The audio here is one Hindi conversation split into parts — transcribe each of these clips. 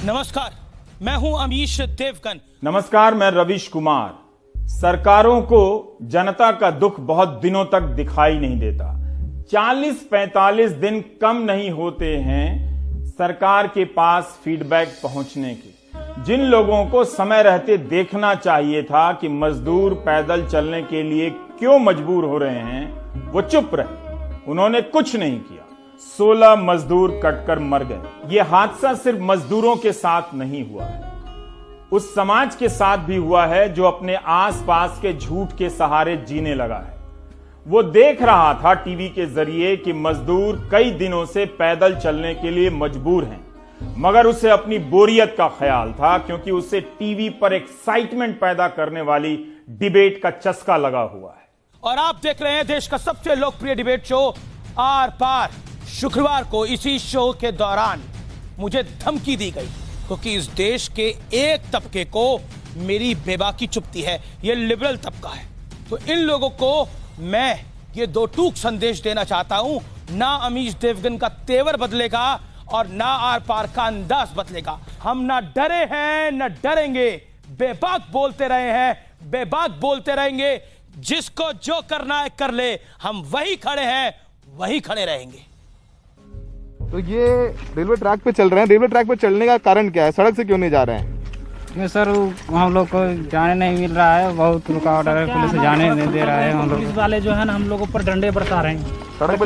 नमस्कार, मैं हूं अमीश देवगन। नमस्कार, मैं रविश कुमार। सरकारों को जनता का दुख बहुत दिनों तक दिखाई नहीं देता। 40-45 दिन कम नहीं होते हैं सरकार के पास फीडबैक पहुंचने के। जिन लोगों को समय रहते देखना चाहिए था कि मजदूर पैदल चलने के लिए क्यों मजबूर हो रहे हैं, वो चुप रहे। उन्होंने कुछ नहीं किया। 16 मजदूर कटकर मर गए। ये हादसा सिर्फ मजदूरों के साथ नहीं हुआ है, उस समाज के साथ भी हुआ है जो अपने आसपास के झूठ के सहारे जीने लगा है। वो देख रहा था टीवी के जरिए कि मजदूर कई दिनों से पैदल चलने के लिए मजबूर हैं, मगर उसे अपनी बोरियत का ख्याल था, क्योंकि उसे टीवी पर एक्साइटमेंट पैदा करने वाली डिबेट का चस्का लगा हुआ है। और आप देख रहे हैं देश का सबसे लोकप्रिय डिबेट शो आर पार। शुक्रवार को इसी शो के दौरान मुझे धमकी दी गई, क्योंकि इस देश के एक तबके को मेरी बेबाकी चुभती है, ये लिबरल तबका है। तो इन लोगों को मैं ये दो टूक संदेश देना चाहता हूं, ना अमीश देवगन का तेवर बदलेगा और ना आर पार का अंदाज बदलेगा। हम ना डरे हैं ना डरेंगे, बेबाक बोलते रहे हैं, बेबाक बोलते रहेंगे। जिसको जो करना है कर ले, हम वही खड़े हैं, वही खड़े रहेंगे। तो ये रेलवे ट्रैक पे चल रहे हैं, रेलवे ट्रैक पे चलने का कारण क्या है? सड़क से क्यों नहीं जा रहे हैं? सर हम लोग को जाने नहीं मिल रहा है, बहुत रुकावट है, पुलिस जाने नहीं दे रहा है। हम लोग पुलिस वाले जो है ना हम लोगों पर डंडे बरसा रहे हैं। सड़क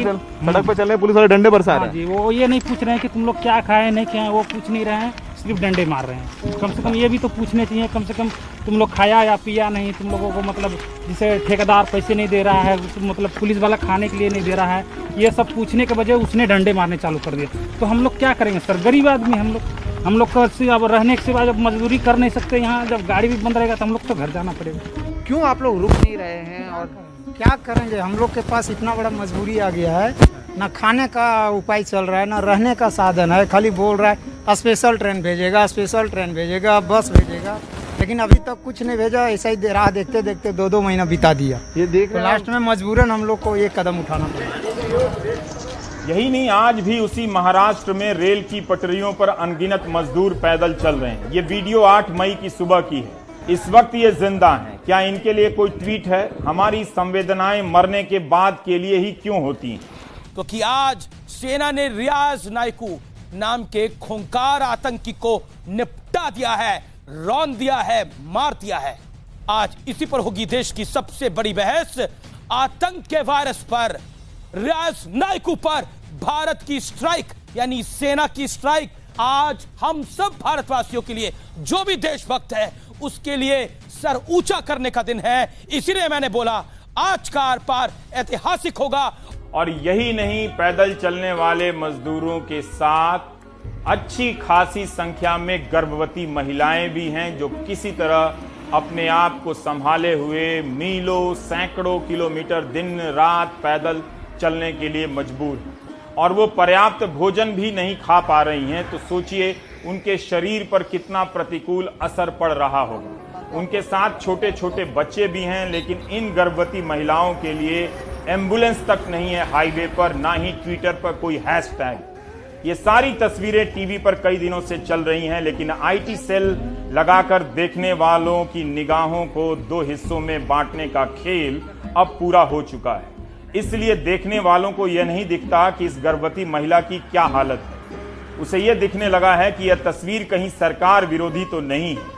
पे चल रहे पुलिस वाले डंडे बरसा रहे हैं। जी, वो ये नहीं पूछ रहे हैं कि तुम लोग क्या खाए नहीं खाए, वो पूछ नहीं रहे हैं, सिर्फ डंडे मार रहे हैं। कम से कम ये भी तो पूछने चाहिए, कम से कम तुम लोग खाया या पिया नहीं, तुम लोगों को मतलब जिसे ठेकेदार पैसे नहीं दे रहा है, मतलब पुलिस वाला खाने के लिए नहीं दे रहा है, ये सब पूछने के बजाय उसने डंडे मारने चालू कर दिए। तो हम लोग क्या करेंगे सर? गरीब आदमी हम लोग को अब रहने के सिवा जब मजदूरी कर नहीं सकते यहाँ, जब गाड़ी भी बंद रहेगा तो हम लोग तो घर जाना पड़ेगा। क्यों आप लोग रुक नहीं रहे हैं और क्या करेंगे? हम लोग के पास इतना बड़ा मजबूरी आ गया है, ना खाने का उपाय चल रहा है, ना रहने का साधन है। खाली बोल रहा है स्पेशल ट्रेन भेजेगा, स्पेशल ट्रेन भेजेगा, बस भेजेगा, लेकिन अभी तक कुछ नहीं भेजा। ऐसा ही राह देखते देखते 2-2 महीना बिता दिया। ये देख तो लास्ट में मजबूरन हम लोग को ये कदम उठाना पड़ा। यही नहीं, आज भी उसी महाराष्ट्र में रेल की पटरियों पर अनगिनत मजदूर पैदल चल रहे हैं। ये वीडियो 8 मई की सुबह की है। इस वक्त ये जिंदा हैं। क्या इनके लिए कोई ट्वीट है? हमारी संवेदनाएं मरने के बाद के लिए ही क्यों होती हैं? क्योंकि आज सेना ने रियाज नायकू नाम के खूंखार आतंकी को निपटा दिया है, रौंद दिया है, मार दिया है। आज इसी पर होगी देश की सबसे बड़ी बहस। आतंक के वायरस पर, रियाज नायकू पर भारत की स्ट्राइक, यानी सेना की स्ट्राइक आज हम सब भारतवासियों के लिए, जो भी देशभक्त है उसके लिए सर ऊंचा करने का दिन है। इसीलिए मैंने बोला आज का आर पार ऐतिहासिक होगा। और यही नहीं, पैदल चलने वाले मजदूरों के साथ अच्छी खासी संख्या में गर्भवती महिलाएं भी हैं, जो किसी तरह अपने आप को संभाले हुए मीलों सैकड़ों किलोमीटर दिन रात पैदल चलने के लिए मजबूर हैं, और वो पर्याप्त भोजन भी नहीं खा पा रही हैं। तो सोचिए उनके शरीर पर कितना प्रतिकूल असर पड़ रहा होगा। उनके साथ छोटे छोटे बच्चे भी हैं, लेकिन इन गर्भवती महिलाओं के लिए एम्बुलेंस तक नहीं है हाईवे पर, ना ही ट्विटर पर कोई हैशटैग। ये सारी तस्वीरें टीवी पर कई दिनों से चल रही हैं, लेकिन आईटी सेल लगाकर देखने वालों की निगाहों को 2 हिस्सों में बांटने का खेल अब पूरा हो चुका है। इसलिए देखने वालों को यह नहीं दिखता कि इस गर्भवती महिला की क्या हालत है। उसे यह दिखने लगा है कि यह तस्वीर कहीं सरकार विरोधी तो नहीं है।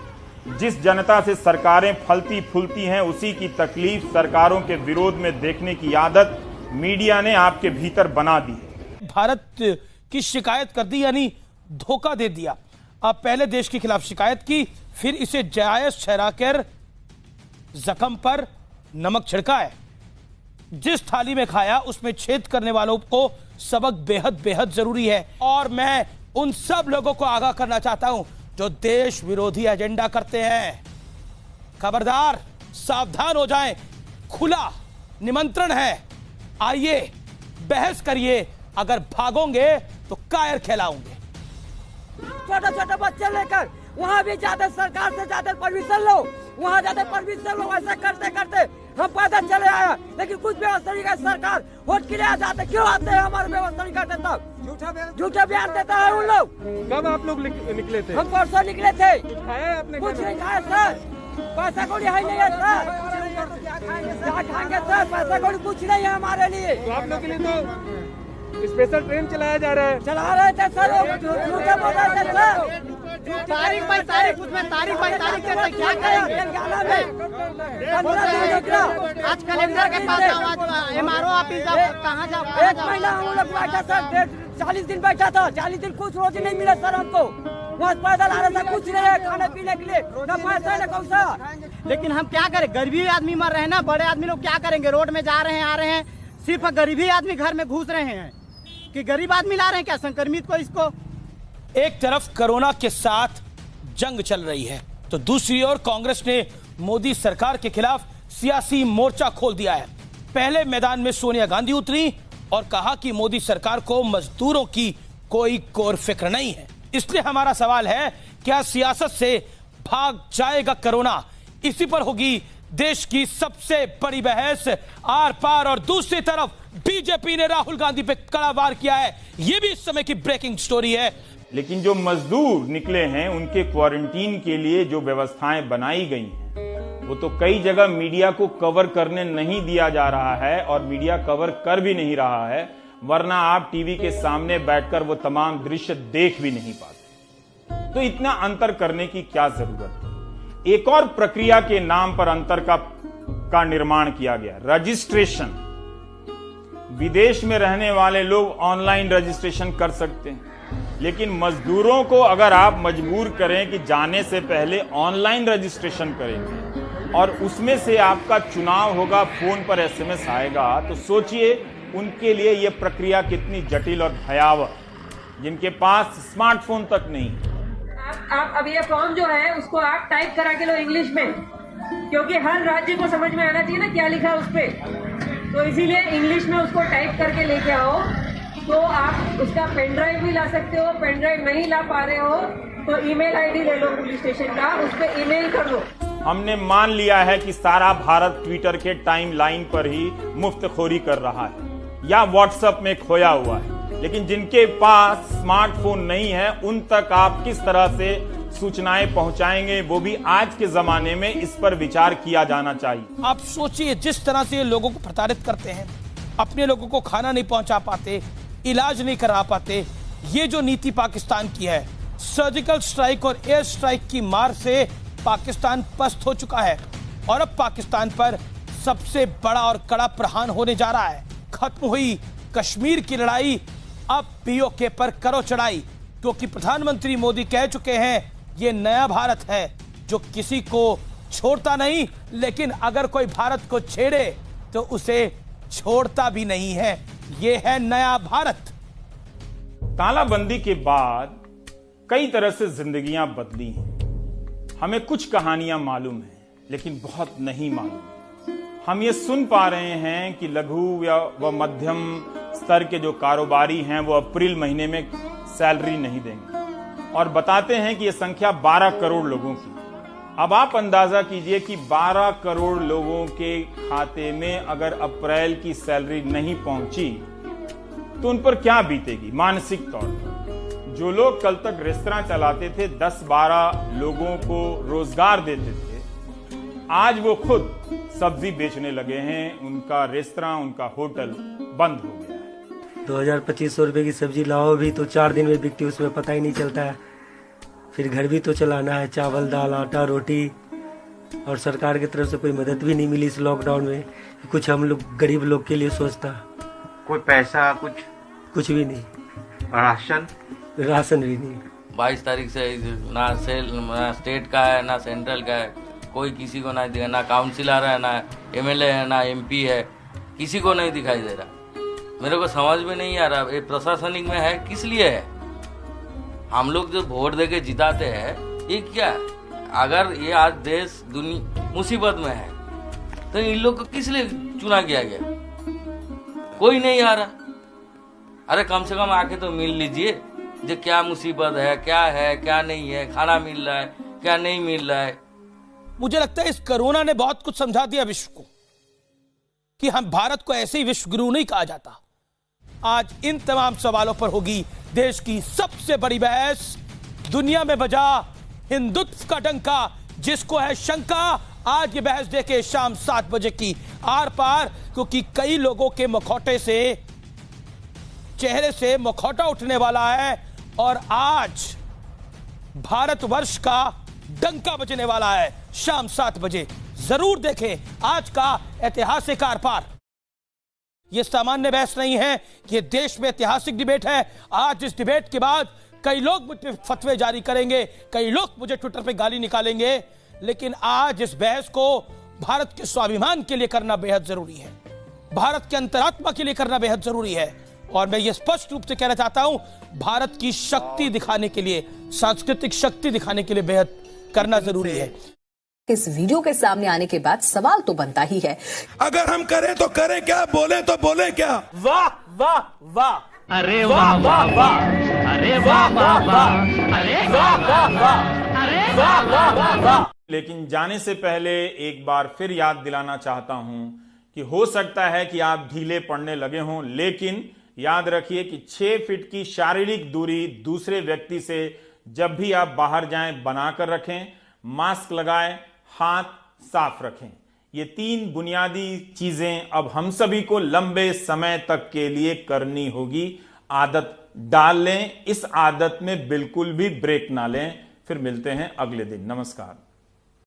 जिस जनता से सरकारें फलती फूलती हैं, उसी की तकलीफ सरकारों के विरोध में देखने की आदत मीडिया ने आपके भीतर बना दी है। भारत की शिकायत कर दी, यानी धोखा दे दिया। अब पहले देश के खिलाफ शिकायत की, फिर इसे जायज ठहराकर जख्म पर नमक छिड़का है। जिस थाली में खाया उसमें छेद करने वालों को सबक बेहद बेहद जरूरी है। और मैं उन सब लोगों को आगाह करना चाहता हूं जो देश विरोधी एजेंडा करते हैं, खबरदार, सावधान हो जाएं। खुला निमंत्रण है, आइए बहस करिए। अगर भागोगे तो कायर खिलाऊंगे। छोटे छोटे बच्चे लेकर वहाँ भी ज्यादा सरकार से ज्यादा परमिशन लो, वहाँ ज्यादा परमिशन लो। ऐसा करते करते हम पैदल चले आए, लेकिन कुछ व्यवस्था नहीं है। सरकार वोट के लिए आ जाते, क्यों आते हैं? हमारे व्यवस्था नहीं करते, तब झूठा बयान देता है उन लोग। कब आप लोग निकले थे? हम परसों निकले थे। खाया आपने? कुछ नहीं खाया सर, पैसा कौड़ी है नहीं है सर, क्या खाएंगे सर? पैसा कौड़ी कुछ नहीं है हमारे लिए। तो आप लोग के लिए तो स्पेशल ट्रेन चलाया जा रहा है। चला रहे थे सर, झूठे बोल रहे थे सर। तारीख बाई तारीख, उसमें तारीख बाई तारीख कैसे क्या करेंगे? आज कलेक्टर के पास MRO ऑफिस कहाँ जाओ? 1 महीना हम लोग बैठा सर, 40 दिन बैठा था। 40 दिन कुछ रोटी नहीं मिला सर हमको। वहाँ पैदल आ रहा था, कुछ नहीं है खाने पीने के लिए, न पैसा न पैसा। लेकिन हम क्या करें, गरीबी आदमी मर रहे हैं ना, बड़े आदमी लोग क्या करेंगे? रोड में जा रहे हैं, आ रहे हैं, सिर्फ गरीबी आदमी घर में घुस रहे हैं कि गरीब आदमी ला रहे हैं क्या संक्रमित को? इसको एक तरफ कोरोना के साथ जंग चल रही है, तो दूसरी ओर कांग्रेस ने मोदी सरकार के खिलाफ सियासी मोर्चा खोल दिया है। पहले मैदान में सोनिया गांधी उतरी और कहा कि मोदी सरकार को मजदूरों की कोई गौर फिक्र नहीं है। इसलिए हमारा सवाल है, क्या सियासत से भाग जाएगा कोरोना? इसी पर होगी देश की सबसे बड़ी बहस। आर पार और दूसरी तरफ बीजेपी ने राहुल गांधी पे कड़ा वार किया है। यह भी इस समय की ब्रेकिंग स्टोरी है। लेकिन जो मजदूर निकले हैं उनके क्वारंटीन के लिए जो व्यवस्थाएं बनाई गई हैं वो तो कई जगह मीडिया को कवर करने नहीं दिया जा रहा है और मीडिया कवर कर भी नहीं रहा है, वरना आप टीवी के सामने बैठकर वो तमाम दृश्य देख भी नहीं पाते। तो इतना अंतर करने की क्या जरूरत है? एक और प्रक्रिया के नाम पर अंतर का निर्माण किया गया, रजिस्ट्रेशन। विदेश में रहने वाले लोग ऑनलाइन रजिस्ट्रेशन कर सकते हैं, लेकिन मजदूरों को अगर आप मजबूर करें कि जाने से पहले ऑनलाइन रजिस्ट्रेशन करेंगे और उसमें से आपका चुनाव होगा, फोन पर SMS आएगा, तो सोचिए उनके लिए यह प्रक्रिया कितनी जटिल और भयावह, जिनके पास स्मार्टफोन तक नहीं। आप अब ये फॉर्म जो है उसको आप टाइप करा के लो इंग्लिश में, क्योंकि हर राज्य को समझ में आना चाहिए ना क्या लिखा है उस पर। तो इसीलिए इंग्लिश में उसको टाइप करके लेके आओ। तो आप उसका पेन ड्राइव भी ला सकते हो, पेन ड्राइव नहीं ला पा रहे हो तो ईमेल ID ले लो पुलिस स्टेशन का, उस पर ईमेल कर दो। हमने मान लिया है कि सारा भारत ट्विटर के टाइमलाइन पर ही मुफ्तखोरी कर रहा है या व्हाट्सएप में खोया हुआ है, लेकिन जिनके पास स्मार्टफोन नहीं है उन तक आप किस तरह से सूचनाएं पहुंचाएंगे, वो भी आज के जमाने में इस पर विचार किया जाना चाहिए। आप सोचिए, जिस तरह से लोगों को प्रताड़ित करते हैं, अपने लोगों को खाना नहीं पहुंचा पाते, इलाज नहीं करा पाते, ये जो नीति पाकिस्तान की है, सर्जिकल स्ट्राइक और एयर स्ट्राइक की मार से पाकिस्तान पस्त हो चुका है और अब पाकिस्तान पर सबसे बड़ा और कड़ा प्रहार होने जा रहा है। खत्म हुई कश्मीर की लड़ाई, अब POK पर करो चढ़ाई, क्योंकि प्रधानमंत्री मोदी कह चुके हैं ये नया भारत है जो किसी को छोड़ता नहीं, लेकिन अगर कोई भारत को छेड़े तो उसे छोड़ता भी नहीं है। ये है नया भारत। तालाबंदी के बाद कई तरह से जिंदगियां बदली हैं। हमें कुछ कहानियां मालूम हैं, लेकिन बहुत नहीं मालूम। हम ये सुन पा रहे हैं कि लघु व मध्यम स्तर के जो कारोबारी हैं वो अप्रैल महीने में सैलरी नहीं देंगे और बताते हैं कि ये संख्या 12 करोड़ लोगों की। अब आप अंदाजा कीजिए कि 12 करोड़ लोगों के खाते में अगर अप्रैल की सैलरी नहीं पहुंची तो उन पर क्या बीतेगी मानसिक तौर पर। जो लोग कल तक रेस्तरां चलाते थे, 10-12 लोगों को रोजगार देते थे, आज वो खुद सब्जी बेचने लगे हैं। उनका रेस्तरां, उनका होटल बंद हो गया है। 2000-2500 रुपए की सब्जी लाओ भी तो 4 दिन में बिकती, उसमें पता ही नहीं चलता है। फिर घर भी तो चलाना है, चावल दाल आटा रोटी, और सरकार की तरफ से कोई मदद भी नहीं मिली इस लॉकडाउन में। कुछ हम लोग गरीब लोग के लिए सोचता, कोई पैसा कुछ भी नहीं, राशन भी नहीं। 22 तारीख से ना स्टेट का है ना सेंट्रल का है, कोई किसी को नहीं दिखा, ना काउंसिलर है ना MLA है ना MP है, किसी को नहीं दिखाई दे रहा। मेरे को समझ में नहीं आ रहा ये प्रशासनिक में है किस लिए है। हम लोग जो वोट देके जिताते हैं ये क्या, अगर ये आज देश दुनिया मुसीबत में है तो इन लोग को किस लिए चुना किया गया? कोई नहीं आ रहा। अरे कम से कम आके तो मिल लीजिए, जो क्या मुसीबत है, क्या नहीं है, खाना मिल रहा है, क्या नहीं मिल रहा है। मुझे लगता है इस कोरोना ने बहुत कुछ समझा दिया विश्व को कि हम भारत को ऐसे ही विश्व गुरु नहीं कहा जाता। आज इन तमाम सवालों पर होगी देश की सबसे बड़ी बहस। दुनिया में बजा हिंदुत्व का डंका, जिसको है शंका, आज ये बहस देखे शाम 7 बजे की आर पार, क्योंकि कई लोगों के मुखौटे से, चेहरे से मुखौटा उठने वाला है और आज भारतवर्ष का डंका बजने वाला है शाम 7 बजे। जरूर देखें आज का ऐतिहासिक आर पार। यह सामान्य बहस नहीं है, यह देश में ऐतिहासिक डिबेट है। आज इस डिबेट के बाद कई लोग मुझ पे फतवे जारी करेंगे, कई लोग मुझे ट्विटर पे गाली निकालेंगे, लेकिन आज इस बहस को भारत के स्वाभिमान के लिए करना बेहद जरूरी है, भारत के अंतरात्मा के लिए करना बेहद जरूरी है। और मैं ये स्पष्ट रूप से कहना चाहता हूं, भारत की शक्ति दिखाने के लिए, सांस्कृतिक शक्ति दिखाने के लिए बेहद करना जरूरी है। इस वीडियो के सामने आने के बाद सवाल तो बनता ही है, अगर हम करें तो करें क्या, बोले तो बोले क्या। वाह वाह वाह, अरे वाह वाह वाह, अरे वाह वाह वाह, अरे वाह वाह वाह, अरे वाह वाह वाह। लेकिन जाने से पहले एक बार फिर याद दिलाना चाहता हूं कि हो सकता है कि आप ढीले पड़ने लगे हों, लेकिन याद रखिए कि 6 फीट की शारीरिक दूरी दूसरे व्यक्ति से जब भी आप बाहर जाएं बनाकर रखें, मास्क लगाएं, हाथ साफ रखें। ये 3 बुनियादी चीजें अब हम सभी को लंबे समय तक के लिए करनी होगी। आदत डाल लें, इस आदत में बिल्कुल भी ब्रेक ना लें। फिर मिलते हैं अगले दिन। नमस्कार।